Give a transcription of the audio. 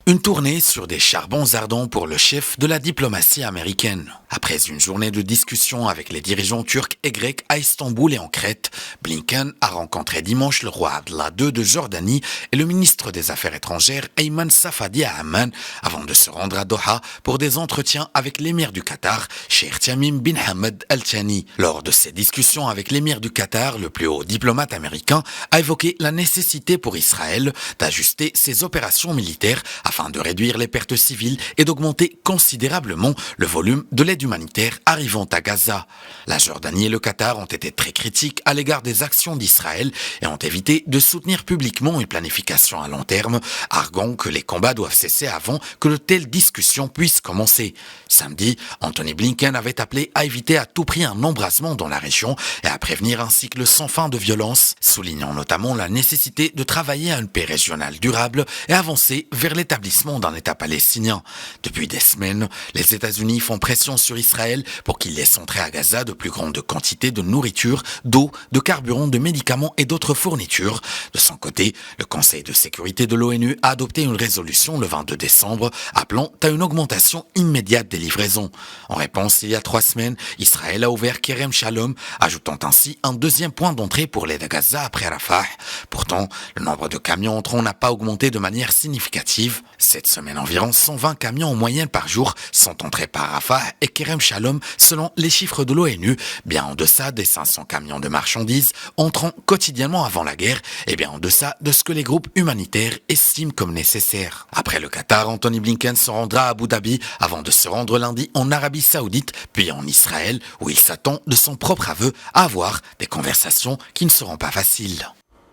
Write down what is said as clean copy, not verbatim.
Une tournée sur des charbons ardents pour le chef de la diplomatie américaine. Après une journée de discussion avec les dirigeants turcs et grecs à Istanbul et en Crète, Blinken a rencontré dimanche le roi Abdallah II de Jordanie et le ministre des Affaires étrangères Ayman Safadi à Amman avant de se rendre à Doha pour des entretiens avec l'émir du Qatar, Sheikh Tamim bin Hamad Al Thani. Lors de ces discussions avec l'émir du Qatar, le plus haut diplomate américain a évoqué la nécessité pour Israël d'ajuster ses opérations militaires afin de réduire les pertes civiles et d'augmenter considérablement le volume de l'aide humanitaire arrivant à Gaza. La Jordanie et le Qatar ont été très critiques à l'égard des actions d'Israël et ont évité de soutenir publiquement une planification à long terme, arguant que les combats doivent cesser avant que de telles discussions puissent commencer. Samedi, Anthony Blinken avait appelé à éviter à tout prix un embrasement dans la région et à prévenir un cycle sans fin de violence, soulignant notamment la nécessité de travailler à une paix régionale durable et avancer vers l'établissement d'un État palestinien. Depuis des semaines, les États-Unis font pression sur Israël pour qu'il laisse entrer à Gaza de plus grandes quantités de nourriture, d'eau, de carburant, de médicaments et d'autres fournitures. De son côté, le Conseil de sécurité de l'ONU a adopté une résolution le 22 décembre appelant à une augmentation immédiate des livraisons. En réponse, il y a 3 semaines, Israël a ouvert Kerem Shalom, ajoutant ainsi un deuxième point d'entrée pour l'aide à Gaza après Rafah. Pourtant, le nombre de camions entrants n'a pas augmenté de manière significative. Cette semaine, environ 120 camions en moyenne par jour sont entrés par Rafah et Kerem Shalom selon les chiffres de l'ONU, bien en deçà des 500 camions de marchandises entrant quotidiennement avant la guerre et bien en deçà de ce que les groupes humanitaires estiment comme nécessaire. Après le Qatar, Anthony Blinken se rendra à Abu Dhabi avant de se rendre lundi en Arabie Saoudite puis en Israël où il s'attend de son propre aveu à avoir des conversations qui ne seront pas faciles.